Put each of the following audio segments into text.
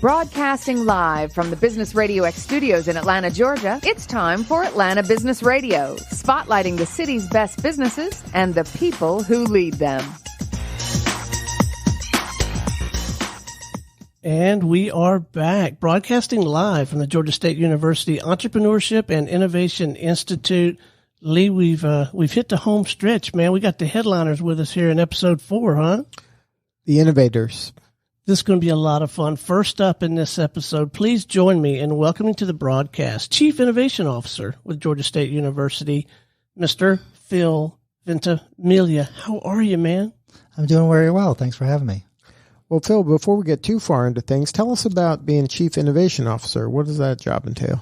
Broadcasting live from the Business Radio X studios in Atlanta, Georgia, it's time for Atlanta Business Radio, spotlighting the city's best businesses and the people who lead them. And we are back, broadcasting live from the Georgia State University Entrepreneurship and Innovation Institute. Lee, we've hit the home stretch, man. We got the headliners with us here in episode 4, huh? The innovators. This is going to be a lot of fun. First up in this episode, please join me in welcoming to the broadcast Chief Innovation Officer with Georgia State University, Mr. Phil Ventimiglia. How are you, man? I'm doing very well. Thanks for having me. Well, Phil, before we get too far into things, tell us about being Chief Innovation Officer. What does that job entail?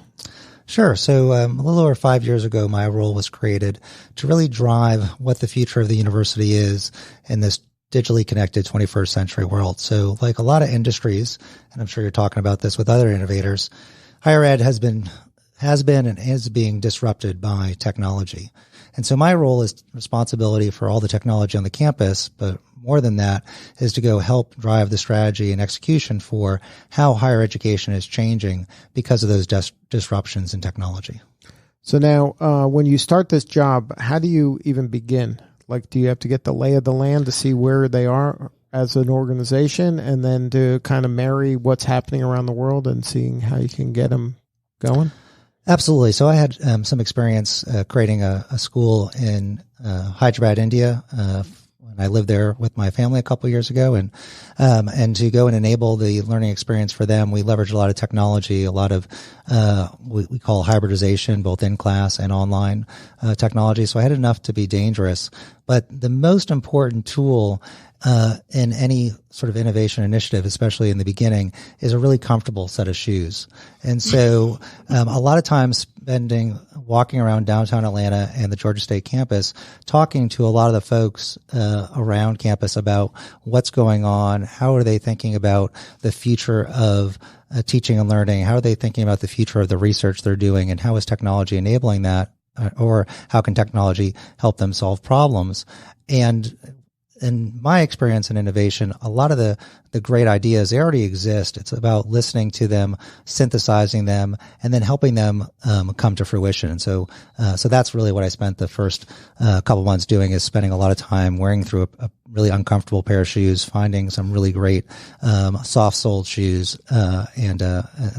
Sure. So a little over 5 years ago, my role was created to really drive what the future of the university is in this digitally connected 21st century world. So like a lot of industries, and I'm sure you're talking about this with other innovators, higher ed has been and is being disrupted by technology. And so my role is responsibility for all the technology on the campus, but more than that is to go help drive the strategy and execution for how higher education is changing because of those disruptions in technology. So now, when you start this job, how do you even begin? Like, do you have to get the lay of the land to see where they are as an organization and then to kind of marry what's happening around the world and seeing how you can get them going? Absolutely. So I had some experience creating a school in Hyderabad, India, when I lived there with my family a couple of years ago, and to go and enable the learning experience for them, we leveraged a lot of technology, a lot of we call hybridization, both in class and online technology. So I had enough to be dangerous, but the most important tool in any sort of innovation initiative, especially in the beginning, is a really comfortable set of shoes. And so a lot of times walking around downtown Atlanta and the Georgia State campus, talking to a lot of the folks around campus about what's going on, how are they thinking about the future of teaching and learning, how are they thinking about the future of the research they're doing, and how is technology enabling that, or how can technology help them solve problems. And in my experience in innovation, a lot of the great ideas, they already exist. It's about listening to them, synthesizing them, and then helping them come to fruition. And so that's really what I spent the first couple months doing, is spending a lot of time wearing through a really uncomfortable pair of shoes, finding some really great soft-soled shoes, and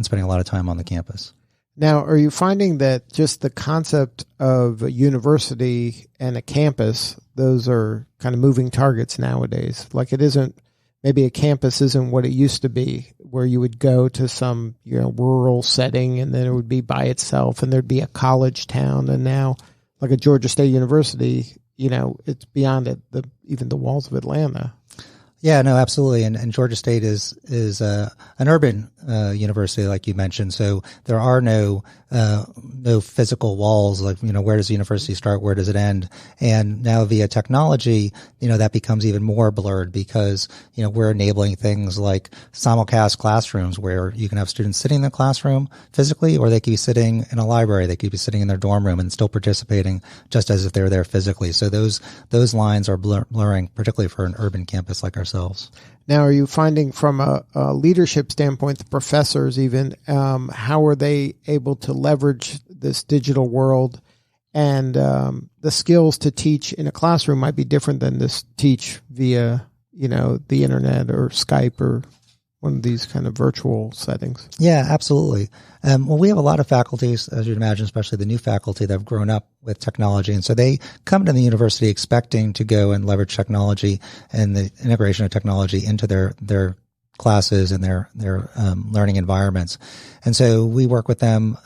spending a lot of time on the campus. Now, are you finding that just the concept of a university and a campus, those are kind of moving targets nowadays? Like, it isn't, maybe a campus isn't what it used to be, where you would go to some, rural setting and then it would be by itself and there'd be a college town. And now, like a Georgia State University, it's beyond even the walls of Atlanta. Yeah, no, absolutely. And Georgia State is an urban university, like you mentioned. So there are no physical walls. Like, where does the university start? Where does it end? And now via technology, that becomes even more blurred because, we're enabling things like simulcast classrooms where you can have students sitting in the classroom physically, or they could be sitting in a library. They could be sitting in their dorm room and still participating just as if they were there physically. So those lines are blurring, particularly for an urban campus like ourselves. Now, are you finding from a leadership standpoint, the professors even, how are they able to leverage this digital world, and the skills to teach in a classroom might be different than this teach via, the internet or Skype or one of these kind of virtual settings? Yeah, absolutely. Well, we have a lot of faculties, as you'd imagine, especially the new faculty that have grown up with technology. And so they come to the university expecting to go and leverage technology and the integration of technology into their classes and their learning environments. And so we work with them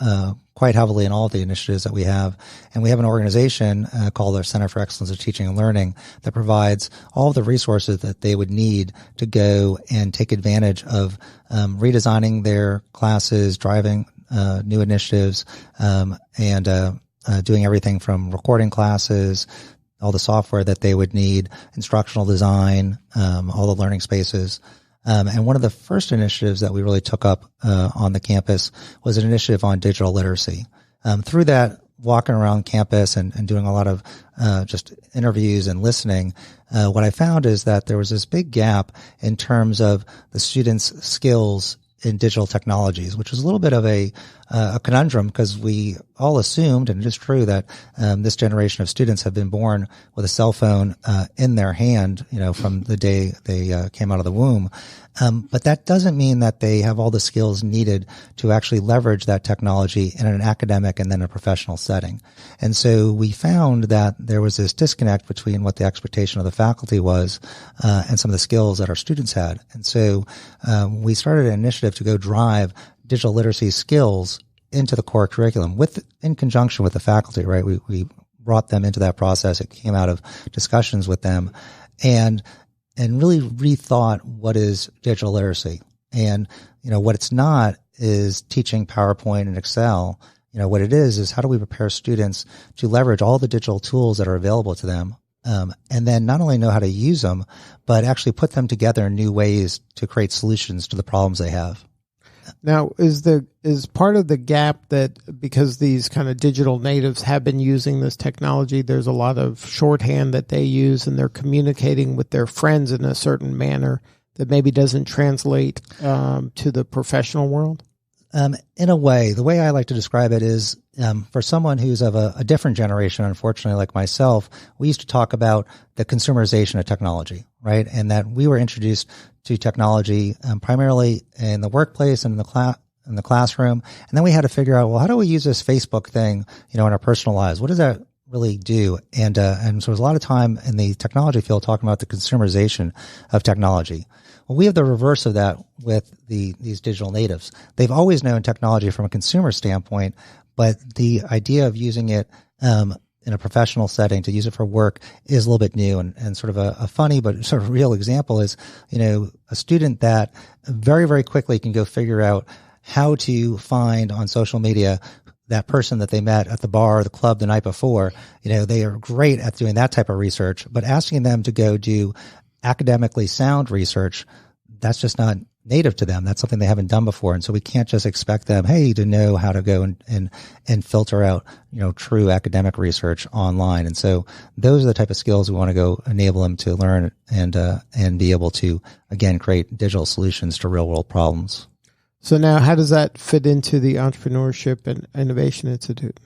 quite heavily in all of the initiatives that we have. And we have an organization called our Center for Excellence of Teaching and Learning that provides all of the resources that they would need to go and take advantage of redesigning their classes, driving new initiatives, and doing everything from recording classes, all the software that they would need, instructional design, all the learning spaces. And one of the first initiatives that we really took up on the campus was an initiative on digital literacy. Through that, walking around campus and doing a lot of just interviews and listening, what I found is that there was this big gap in terms of the students' skills in digital technologies, which was a little bit of a conundrum because we all assumed, and it is true, that this generation of students have been born with a cell phone in their hand, from the day they came out of the womb. But that doesn't mean that they have all the skills needed to actually leverage that technology in an academic and then a professional setting. And so we found that there was this disconnect between what the expectation of the faculty was and some of the skills that our students had. And so we started an initiative to go drive digital literacy skills into the core curriculum in conjunction with the faculty, right? We brought them into that process. It came out of discussions with them and really rethought what is digital literacy. And, what it's not is teaching PowerPoint and Excel. What it is how do we prepare students to leverage all the digital tools that are available to them, and then not only know how to use them, but actually put them together in new ways to create solutions to the problems they have. Now, is part of the gap that because these kind of digital natives have been using this technology, there's a lot of shorthand that they use and they're communicating with their friends in a certain manner that maybe doesn't translate to the professional world? In a way, the way I like to describe it is for someone who's of a different generation, unfortunately, like myself, we used to talk about the consumerization of technology, right? And that we were introduced to technology primarily in the workplace and in the classroom. And then we had to figure out, well, how do we use this Facebook thing, in our personal lives? What does that really do? And so there's a lot of time in the technology field talking about the consumerization of technology. Well, we have the reverse of that with these digital natives. They've always known technology from a consumer standpoint, but the idea of using it in a professional setting to use it for work is a little bit new. And sort of a funny but sort of real example is, a student that very, very quickly can go figure out how to find on social media that person that they met at the bar or the club the night before. They are great at doing that type of research, but asking them to go do academically sound research, that's just not native to them. That's something they haven't done before. And so we can't just expect them, to know how to go and filter out, true academic research online. And so those are the type of skills we want to go enable them to learn and be able to, again, create digital solutions to real world problems. So now how does that fit into the Entrepreneurship and Innovation Institute?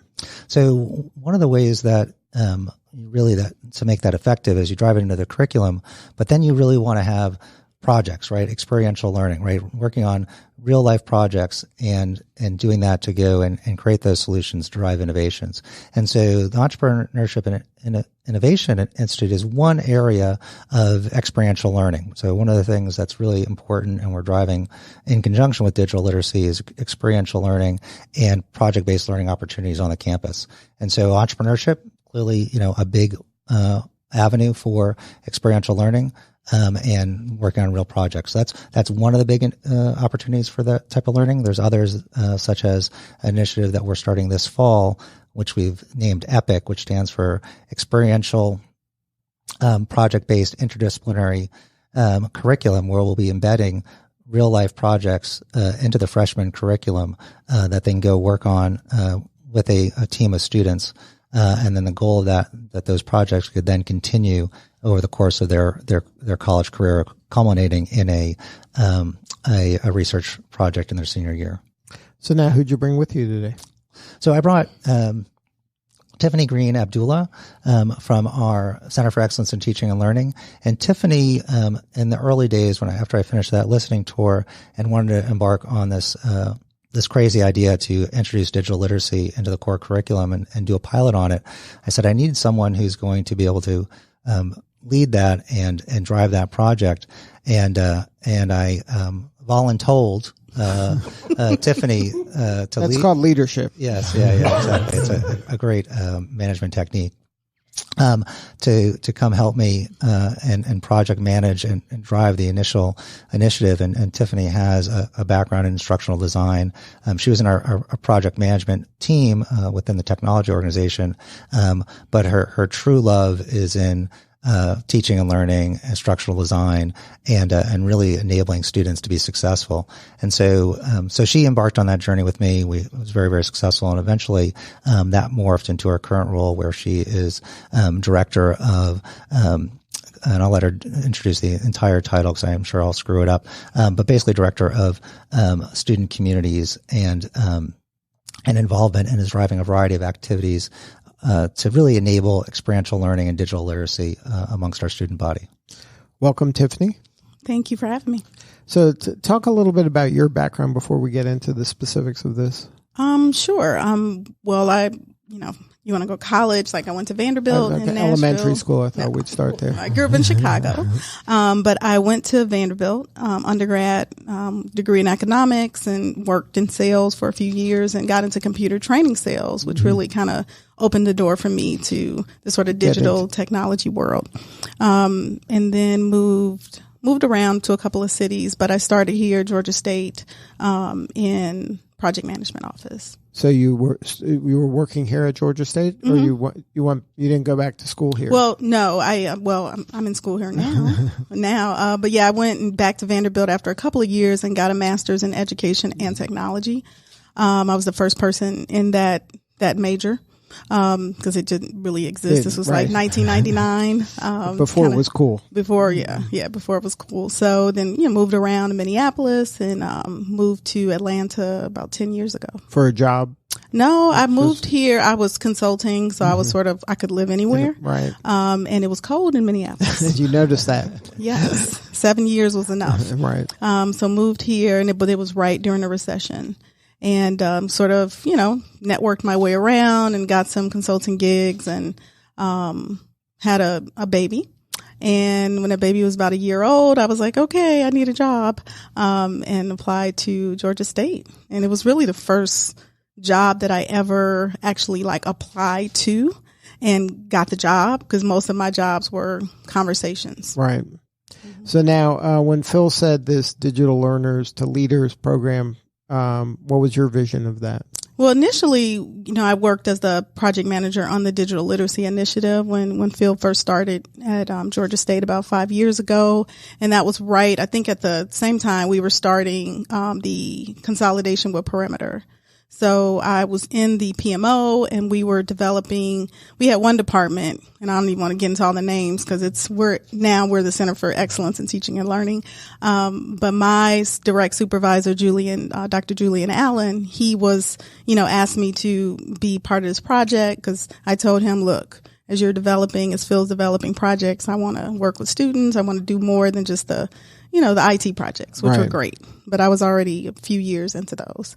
So one of the ways that to make that effective is you drive it into the curriculum, but then you really want to have projects, right? Experiential learning, right? Working on real life projects and doing that to go and create those solutions to drive innovations. And so the Entrepreneurship and Innovation Institute is one area of experiential learning. So one of the things that's really important and we're driving in conjunction with digital literacy is experiential learning and project-based learning opportunities on the campus. And so entrepreneurship, clearly, a big avenue for experiential learning. And working on real projects. So that's one of the big opportunities for that type of learning. There's others, such as an initiative that we're starting this fall, which we've named EPIC, which stands for Experiential Project-Based Interdisciplinary Curriculum, where we'll be embedding real life projects into the freshman curriculum that they can go work on with a team of students. And then the goal of that those projects could then continue over the course of their college career, culminating in a research project in their senior year. So now who'd you bring with you today? So I brought Tiffany Green-Abdullah from our Center for Excellence in Teaching and Learning. And Tiffany, in the early days after I finished that listening tour and wanted to embark on this crazy idea to introduce digital literacy into the core curriculum and do a pilot on it, I said I needed someone who's going to be able to lead that and drive that project. And I voluntold Tiffany to lead. That's called leadership. Yes, yeah, exactly. It's a great management technique. To come help me and project manage and drive the initial initiative. And Tiffany has a background in instructional design. She was in our project management team within the technology organization, but her true love is in teaching and learning, instructional design, and really enabling students to be successful. And so she embarked on that journey with me. It was very, very successful. And eventually, that morphed into her current role where she is, director of, and I'll let her introduce the entire title because I'm sure I'll screw it up. But basically director of student communities and involvement, and is driving a variety of activities to really enable experiential learning and digital literacy amongst our student body. Welcome, Tiffany. Thank you for having me. So talk a little bit about your background before we get into the specifics of this. Sure. Well, you want to go to college? Like I went to Vanderbilt in Nashville. Elementary school. I thought we'd start there. I grew up in Chicago, but I went to Vanderbilt, undergrad, degree in economics, and worked in sales for a few years and got into computer training sales, which really kind of opened the door for me to the sort of digital technology world. And then moved around to a couple of cities, but I started here at Georgia State, in project management office. So you were working here at Georgia State, or you didn't go back to school here? Well, no, I'm in school here now. But yeah, I went back to Vanderbilt after a couple of years and got a master's in education and technology. I was the first person in that major. Because it didn't really exist. This was like 1999. Before it was cool. Before it was cool. So then, moved around to Minneapolis and moved to Atlanta about 10 years ago. For a job? No, I moved here. I was consulting, so I was I could live anywhere. Right. And it was cold in Minneapolis. Did you notice that? Yes. 7 years was enough. Right. So moved here, but it was right during the recession. And networked my way around and got some consulting gigs and had a baby. And when the baby was about a year old, I was like, okay, I need a job, and applied to Georgia State. And it was really the first job that I ever actually applied to and got the job, because most of my jobs were conversations. Right. So now when Phil said this Digital Learners to Leaders program, what was your vision of that? Well, initially, I worked as the project manager on the digital literacy initiative when Phil first started at Georgia State about 5 years ago. And that was right, I think at the same time we were starting the consolidation with Perimeter. So I was in the PMO and we had one department, and I don't even want to get into all the names because we're the Center for Excellence in Teaching and Learning. But my direct supervisor, Dr. Julian Allen, he was, asked me to be part of this project because I told him, look, as Phil's developing projects, I want to work with students. I want to do more than just the IT projects, which were great, but I was already a few years into those.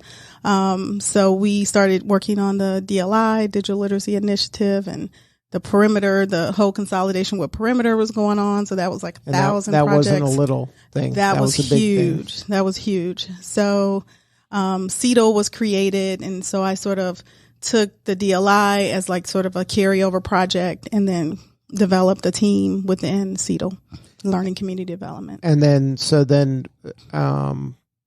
So we started working on the DLI, Digital Literacy Initiative, and the Perimeter, the whole consolidation with Perimeter was going on. So that was like 1,000 that projects. That wasn't a little thing. That was a big huge. thing. That was huge. So, CETO was created. And so I sort of took the DLI as sort of a carryover project and then developed a team within CETO. Learning community development. And then,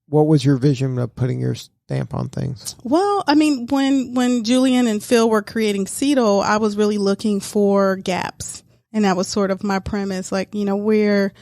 what was your vision of putting your stamp on things? Well, I mean, when Julian and Phil were creating CETO, I was really looking for gaps. And that was sort of my premise, where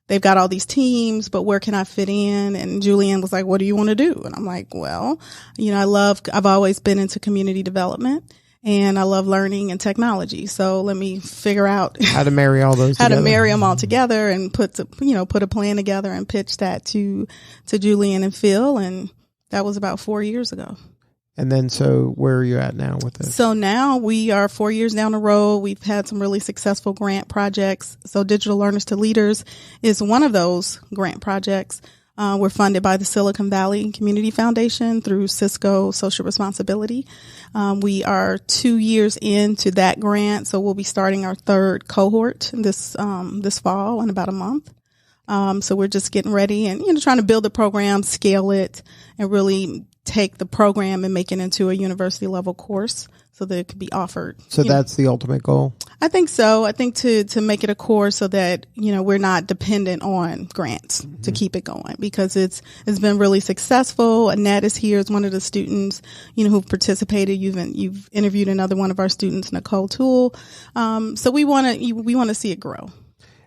they've got all these teams, but where can I fit in? And Julian was like, what do you want to do? And I'm like, well, I've always been into community development. And I love learning and technology. So let me figure out how to marry all those to marry them all together and put a plan together and pitch that to Julian and Phil. And that was about 4 years ago. And then, so where are you at now with this? So now we are 4 years down the road. We've had some really successful grant projects. So Digital Learners to Leaders is one of those grant projects. We're funded by the Silicon Valley Community Foundation through Cisco Social Responsibility. We are 2 years into that grant, so we'll be starting our third cohort this fall in about a month. So we're just getting ready and trying to build the program, scale it, and really take the program and make it into a university level course so that it could be offered. So that's the ultimate goal? I think so. I think to make it a course so that, we're not dependent on grants to keep it going, because it's been really successful. Annette is here as one of the students, who've participated. You've interviewed another one of our students, Nicole Toole. So we want to see it grow.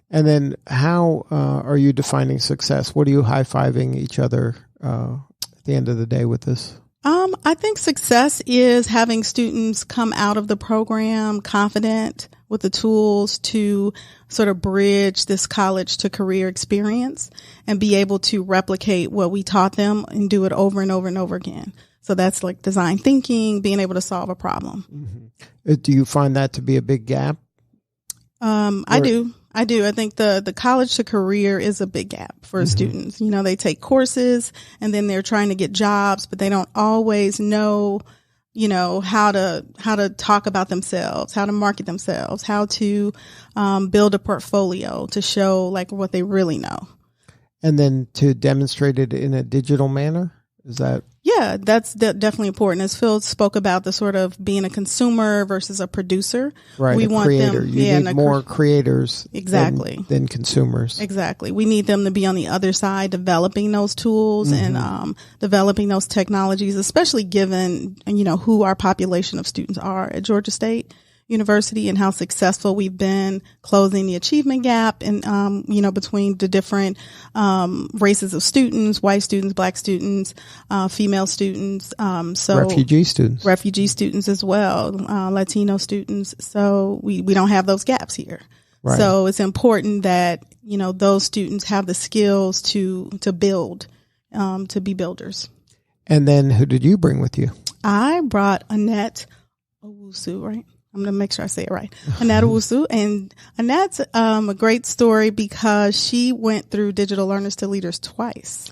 And then how are you defining success? What are you high-fiving each other at the end of the day with this? I think success is having students come out of the program confident with the tools to sort of bridge this college to career experience and be able to replicate what we taught them and do it over and over and over again. So that's like design thinking, being able to solve a problem. Mm-hmm. Do you find that to be a big gap? I do. I think the college to career is a big gap for students. You know, they take courses and then they're trying to get jobs, but they don't always know, you know, how to talk about themselves, how to market themselves, how to build a portfolio to show like what they really know. And then to demonstrate it in a digital manner? Is that? Yeah, that's definitely important. As Phil spoke about the sort of being a consumer versus a producer. Right, we a want creator. them. You need more creators exactly. than consumers. Exactly. We need them to be on the other side developing those tools and developing those technologies, especially given, you know, who our population of students are at Georgia State University and how successful we've been closing the achievement gap and, you know, between the different races of students, white students, black students, female students, so refugee students as well, Latino students. So we don't have those gaps here. Right. So it's important that, you know, those students have the skills to build, to be builders. And then who did you bring with you? I brought Annette Owusu, right? I'm going to make sure I say it right. Annette Owusu. And Annette's a great story because she went through Digital Learners to Leaders twice.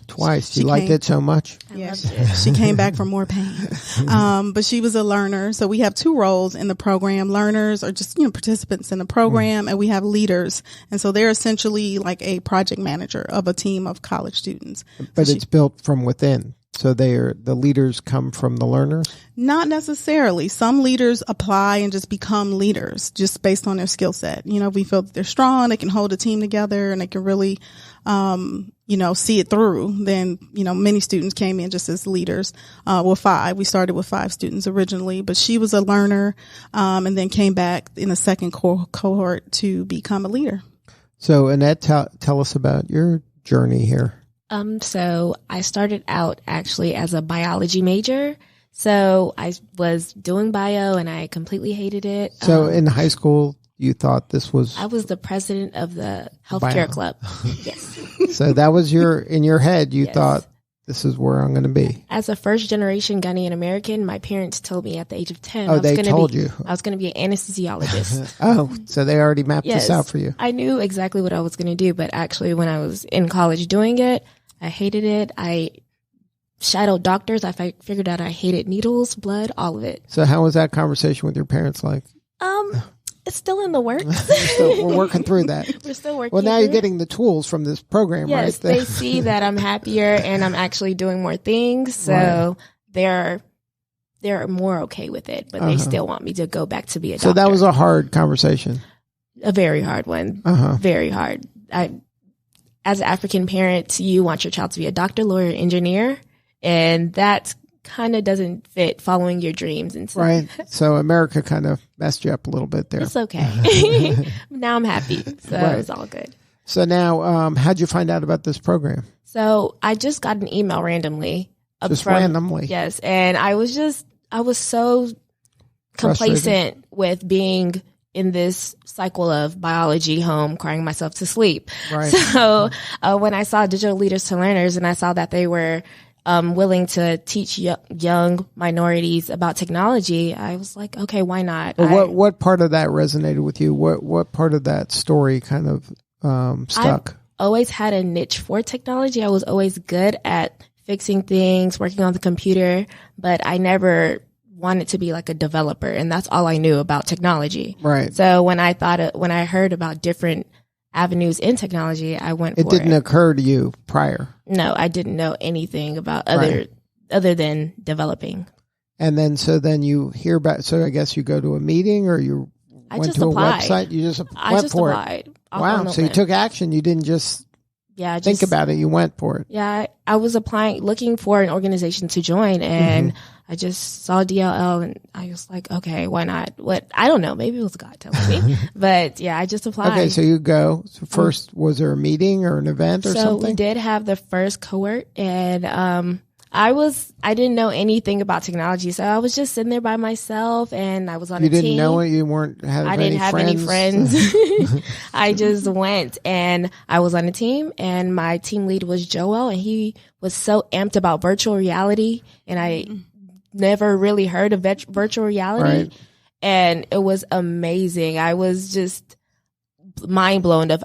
She liked it so much? Yes. She came back for more pain. But she was a learner. So we have two roles in the program. Learners are just, you know, participants in the program, and we have leaders. And so they're essentially like a project manager of a team of college students. But it's built from within. So the leaders come from the learners? Not necessarily. Some leaders apply and just become leaders just based on their skill set. You know, if we feel that they're strong, they can hold a team together and they can really, you know, see it through. Then, you know, many students came in just as leaders, with 5. We started with 5 students originally, but she was a learner, and then came back in the second cohort to become a leader. So Annette, tell us about your journey here. So I started out actually as a biology major. So I was doing bio and I completely hated it. So in high school, you thought this was... I was the president of the healthcare club. Yes. So that was in your head, you thought, this is where I'm going to be. As a first generation Ghanaian American, my parents told me at the age of 10, I was going to be an anesthesiologist. Oh, so they already mapped this out for you. I knew exactly what I was going to do, but actually when I was in college doing it, I hated it. I shadowed doctors. I figured out I hated needles, blood, all of it. So how was that conversation with your parents like? It's still in the works. We're working through that. We're still working. Well, now you're getting the tools from this program, right? Yes, they see that I'm happier and I'm actually doing more things. So they're more okay with it, but they still want me to go back to be a doctor. So that was a hard conversation. A very hard one. Very hard. As an African parent, you want your child to be a doctor, lawyer, engineer, and that kind of doesn't fit following your dreams and stuff. Right. So America kind of messed you up a little bit there. It's okay. Now I'm happy. So it's all good. So now, how'd you find out about this program? So I just got an email randomly. Randomly? Yes. And I was so complacent with being in this cycle of biology home, crying myself to sleep. Right. So when I saw Digital Leaders to Learners and I saw that they were willing to teach young minorities about technology, I was like, okay, why not? Well, what part of that resonated with you? What part of that story kind of stuck? I've always had a niche for technology. I was always good at fixing things, working on the computer, but I never wanted to be like a developer, and that's all I knew about technology. Right. So when I heard about different avenues in technology, I went for it. It didn't occur to you prior? No, I didn't know anything about other than developing. And then you hear about, so I guess you go to a meeting or you went to applied. A website? You just went for applied. It? Wow. So you took action. You didn't just think about it. You went for it. Yeah. I was applying, looking for an organization to join, and I just saw DLL and I was like, okay, why not? I don't know. Maybe it was God telling me. But yeah, I just applied. Okay, so you go. So first, was there a meeting or an event or something? So we did have the first cohort, and I didn't know anything about technology, so I was just sitting there by myself, and I was on a team. You didn't know it? You I didn't have any friends? I just went, and I was on a team, and my team lead was Joel, and he was so amped about virtual reality, and I never really heard of virtual reality, right. And it was amazing. I was just mind blown of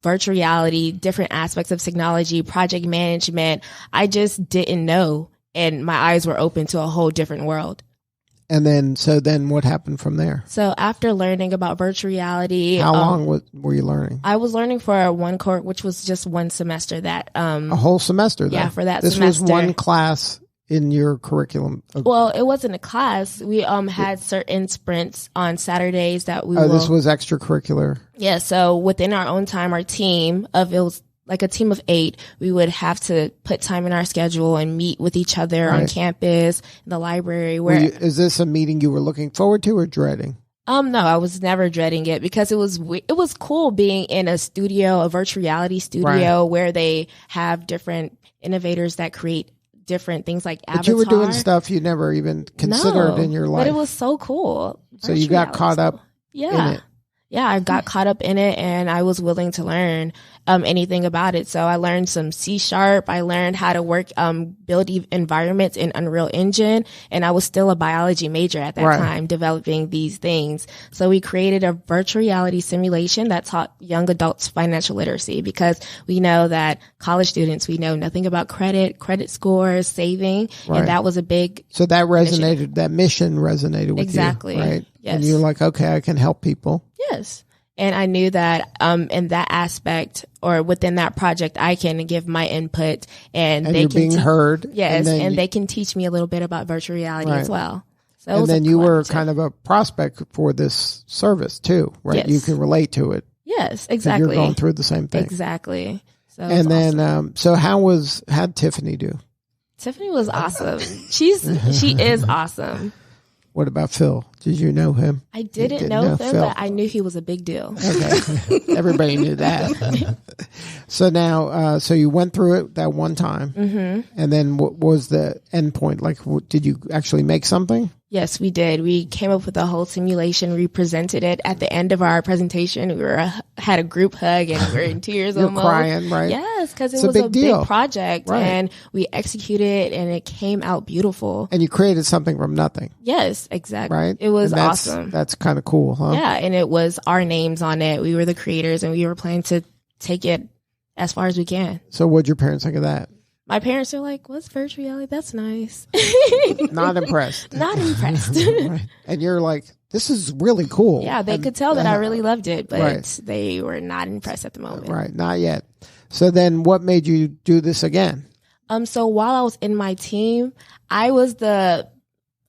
virtual reality, different aspects of technology, project management. I just didn't know. And my eyes were open to a whole different world. And then what happened from there? So after learning about virtual reality. How long were you learning? I was learning for one course, which was just one semester. A whole semester, though? Yeah, for that semester. This was one class in your curriculum? Well, it wasn't a class. We had certain sprints on Saturdays that we this was extracurricular? Yeah, so within our own time, our team it was like a team of 8, we would have to put time in our schedule and meet with each other on campus, in the library. Is this a meeting you were looking forward to or dreading? No, I was never dreading it because it was cool being in a studio, a virtual reality studio where they have different innovators that create different things like Avatar. But you were doing stuff you never even considered in your life. But it was so cool. So you got caught up in it. Yeah, I got caught up in it, and I was willing to learn anything about it. So I learned some C#. I learned how to work, build environments in Unreal Engine, and I was still a biology major at that time, developing these things. So we created a virtual reality simulation that taught young adults financial literacy, because we know that college students, we know nothing about credit scores, saving, and that was a big. So that resonated. That mission resonated with you, exactly, right? Yes. And you're like, okay, I can help people. Yes. And I knew that in that aspect, or within that project, I can give my input, and they you're can being heard. Yes, and they can teach me a little bit about virtual reality as well. So and then you were kind of a prospect for this service too, right? Yes. You can relate to it. Yes, exactly. You're going through the same thing. Exactly. So and then, awesome. So how'd Tiffany do? Tiffany was awesome. She is awesome. What about Phil? Did you know him? I didn't know him, Phil? But I knew he was a big deal. Okay. Everybody knew that. So now, so you went through it that one time. Mm-hmm. And then what was the end point? Like, did you actually make something? Yes, we did. We came up with a whole simulation. We presented it at the end of our presentation. We had a group hug, and we were in tears. You're almost crying, right? Yes, because it was a big project, and we executed, and it came out beautiful. And you created something from nothing. Yes, exactly. Right? It was awesome. That's kind of cool, huh? Yeah, and it was our names on it. We were the creators, and we were planning to take it as far as we can. So what'd your parents think of that? My parents are like, what's virtual reality? That's nice. Not impressed. Not impressed. Right. And you're like, this is really cool. Yeah, they could tell that I really loved it, but they were not impressed at the moment. Right, not yet. So then what made you do this again? So while I was in my team, I was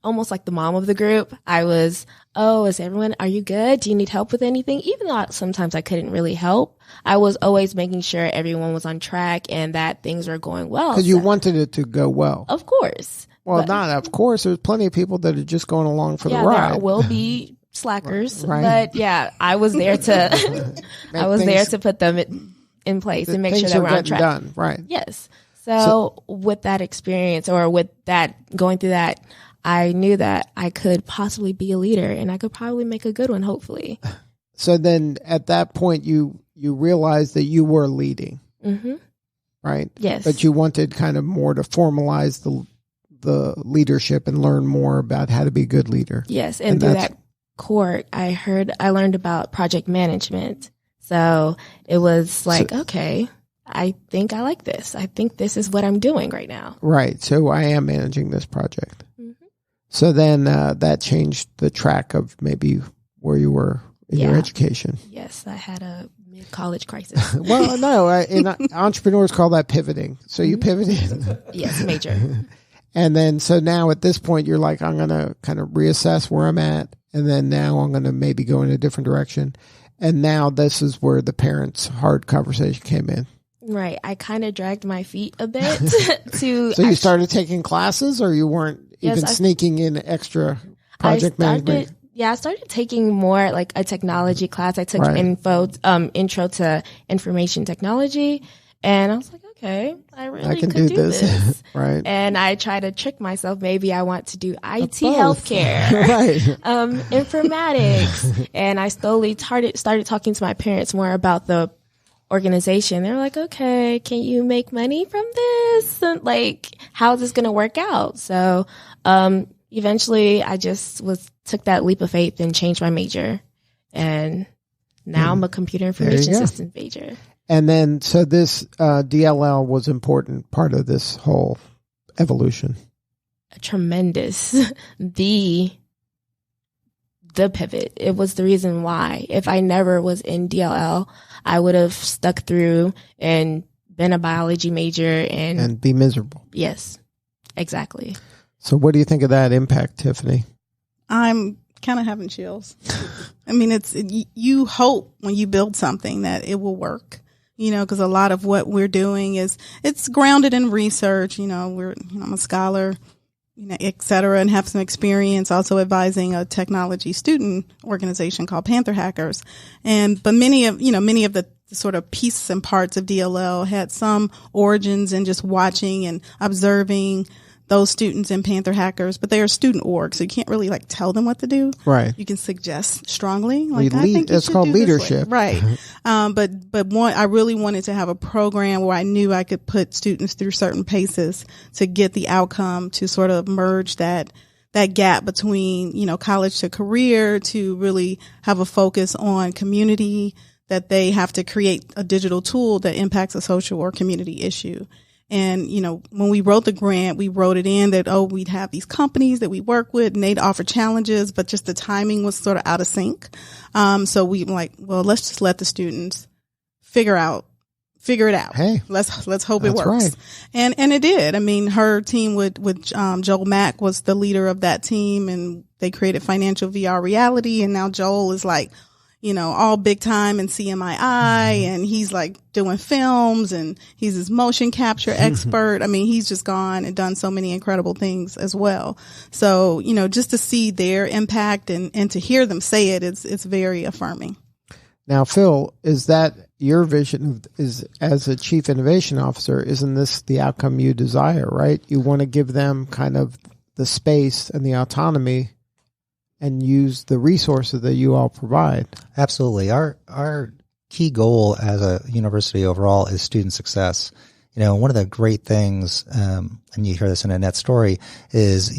almost like the mom of the group. I was, are you good? Do you need help with anything? Even though sometimes I couldn't really help, I was always making sure everyone was on track and that things were going well. Because you wanted it to go well. Of course. Well, not of course. There's plenty of people that are just going along for the ride. There will be slackers, but I was there to put them in place and make sure that we're on track. Done. Right. Yes. So with that experience, or with that, going through that, I knew that I could possibly be a leader, and I could probably make a good one, hopefully. So then at that point, you realized that you were leading, right? Yes. But you wanted kind of more to formalize the leadership and learn more about how to be a good leader. Yes, and through that court, I learned about project management. So it was like, okay, I think I like this. I think this is what I'm doing right now. Right. So I am managing this project. So then that changed the track of maybe where you were in your education. Yes, I had a mid-college crisis. Well, no, entrepreneurs call that pivoting. So you pivoted. Yes, major. And then, so now at this point, you're like, I'm going to kind of reassess where I'm at. And then now I'm going to maybe go in a different direction. And now this is where the parents' hard conversation came in. Right. I kind of dragged my feet a bit to. So you started taking classes, or you weren't even sneaking in extra project management? Yeah, I started taking more like a technology class. I took intro to information technology, And I was like, okay, I really can could do this. Right. And I try to trick myself. Maybe I want to do IT healthcare, right. informatics. And I slowly started talking to my parents more about the organization. They're like, okay, can you make money from this? And like, how is this going to work out? So, eventually I just took that leap of faith and changed my major. And now I'm a computer information systems major. And then, so this DLL was important part of this whole evolution. Tremendous. The pivot. It was the reason why. If I never was in DLL, I would have stuck through and been a biology major and be miserable. Yes, exactly. So what do you think of that impact, Tiffany? I'm kind of having chills. I mean, you hope when you build something that it will work. Because a lot of what we're doing it's grounded in research. I'm a scholar, et cetera, and have some experience also advising a technology student organization called Panther Hackers. But many of the sort of pieces and parts of DLL had some origins in just watching and observing those students in Panther Hackers, but they are student org, so you can't really tell them what to do. Right. You can suggest strongly. I think it's called leadership. Right. But I really wanted to have a program where I knew I could put students through certain paces to get the outcome to sort of merge that gap between, college to career, to really have a focus on community, that they have to create a digital tool that impacts a social or community issue. And, when we wrote the grant, we wrote it in that, we'd have these companies that we work with and they'd offer challenges, but just the timing was sort of out of sync. So we were like, well, let's just let the students figure it out. Hey, let's hope it works. Right. And it did. I mean, her team with Joel Mack was the leader of that team, and they created Financial VR Reality. And now Joel is all big time in CMII, and he's doing films, and he's this motion capture expert. I mean, he's just gone and done so many incredible things as well. So, just to see their impact and to hear them say it's very affirming. Now, Phil, is that your vision as a chief innovation officer? Isn't this the outcome you desire, right? You want to give them kind of the space and the autonomy and use the resources that you all provide. Absolutely. Our key goal as a university overall is student success. One of the great things, and you hear this in Annette's story, is,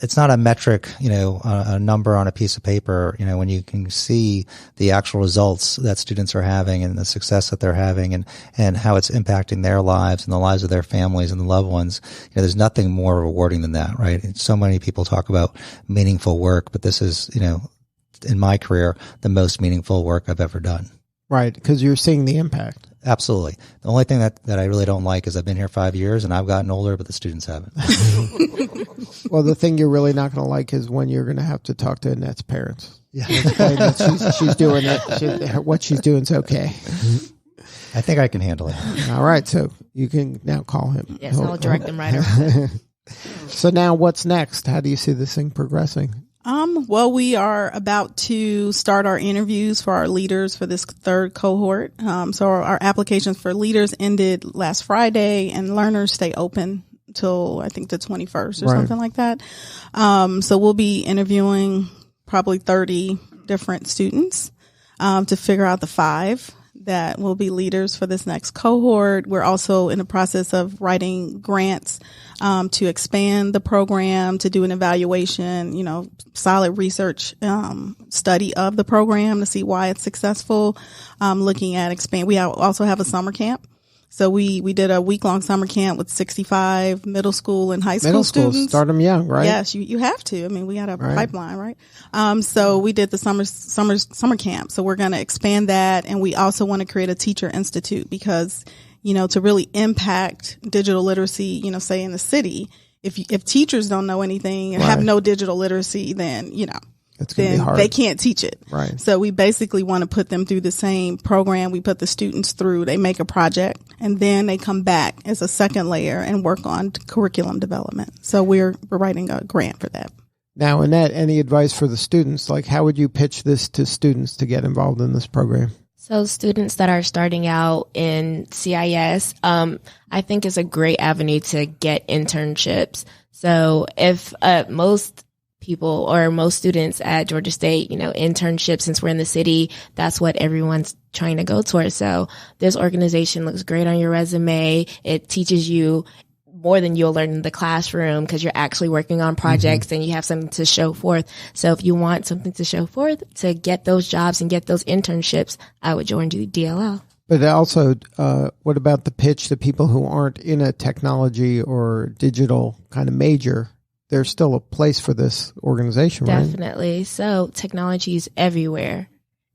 it's not a metric, a number on a piece of paper, when you can see the actual results that students are having and the success that they're having and how it's impacting their lives and the lives of their families and the loved ones. There's nothing more rewarding than that, right? And so many people talk about meaningful work, but this is, in my career, the most meaningful work I've ever done. Right. Because you're seeing the impact. Absolutely. The only thing that I really don't like is I've been here 5 years and I've gotten older, but the students haven't. Well, the thing you're really not going to like is when you're going to have to talk to Annette's parents. Yeah. She's doing it. What she's doing is okay. I think I can handle it. All right. So you can now call him. Yes, I'll direct him right over. So now what's next? How do you see this thing progressing? Well, we are about to start our interviews for our leaders for this third cohort. So our applications for leaders ended last Friday, and learners stay open till I think the 21st or something like that. So we'll be interviewing probably 30 different students, to figure out the 5 that will be leaders for this next cohort. We're also in the process of writing grants to expand the program, to do an evaluation, solid research study of the program to see why it's successful. Looking at expand. We also have a summer camp. So we did a week-long summer camp with 65 middle school and high school students. Start them young, right? Yes, you have to. I mean, we had a pipeline, right? So we did the summer camp. So we're going to expand that, and we also want to create a teacher institute because, to really impact digital literacy, say in the city, if teachers don't know anything and have no digital literacy, then it's gonna be hard. They can't teach it. Right. So we basically want to put them through the same program we put the students through. They make a project and then they come back as a second layer and work on curriculum development. So we're writing a grant for that. Now, Annette, any advice for the students? Like, how would you pitch this to students to get involved in this program? So students that are starting out in CIS, I think is a great avenue to get internships. So if most people or most students at Georgia State, internships, since we're in the city, that's what everyone's trying to go towards. So this organization looks great on your resume. It teaches you more than you'll learn in the classroom because you're actually working on projects and you have something to show forth. So if you want something to show forth to get those jobs and get those internships, I would join the DLL. But also, what about the pitch to people who aren't in a technology or digital kind of major? There's still a place for this organization, right? Definitely. So technology is everywhere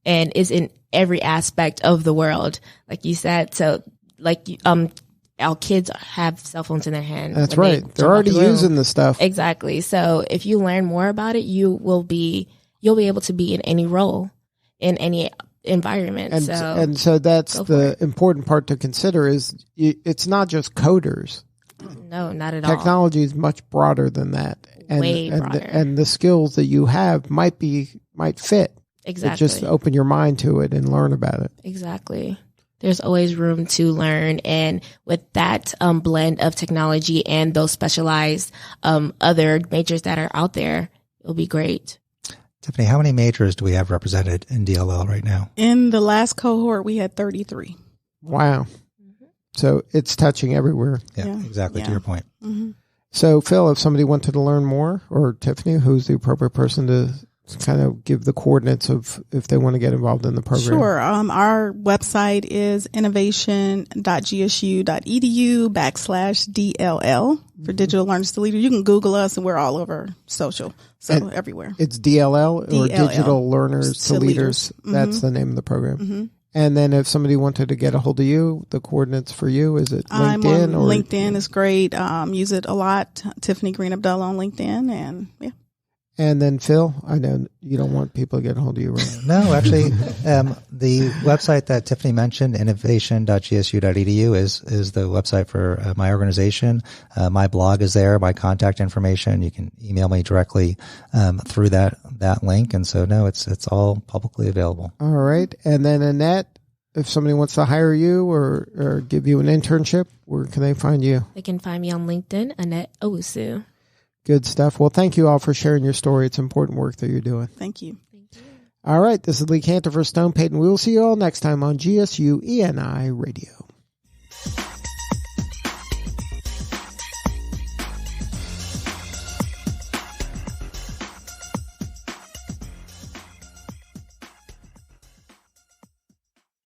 and is in every aspect of the world. Like you said, so our kids have cell phones in their hand. That's right. They're already using the stuff. Exactly. So if you learn more about it, you'll be able to be in any role, in any environment. And so that's the important part to consider is it's not just coders. No, not at all. Technology is much broader than that. Way broader. And the skills that you have might fit. Exactly. Just open your mind to it and learn about it. Exactly. There's always room to learn. And with that blend of technology and those specialized other majors that are out there, it'll be great. Tiffany, how many majors do we have represented in DLL right now? In the last cohort, we had 33. Wow. So it's touching everywhere. Yeah. Exactly, to your point. Mm-hmm. So, Phil, if somebody wanted to learn more, or Tiffany, who's the appropriate person to kind of give the coordinates of if they want to get involved in the program? Sure. Our website is innovation.gsu.edu/DLL for Digital Learners to Leaders. You can Google us and we're all over social. So and everywhere. It's DLL or Digital Learners to Leaders. Mm-hmm. That's the name of the program. Mm-hmm. And then if somebody wanted to get a hold of you, the coordinates for you, is it LinkedIn? I'm on LinkedIn is great. Use it a lot. Tiffany Green-Abdullah on LinkedIn. And yeah. And then Phil, I know you don't want people to get a hold of you, right? No, actually, the website that Tiffany mentioned, innovation.gsu.edu, is the website for my organization. My blog is there, my contact information. You can email me directly through that link. And so, no, it's all publicly available. All right. And then Annette, if somebody wants to hire you or give you an internship, where can they find you? They can find me on LinkedIn, Annette Owusu. Good stuff. Well, thank you all for sharing your story. It's important work that you're doing. Thank you. All right. This is Lee Cantor for Stone Payton. We will see you all next time on GSU ENI Radio.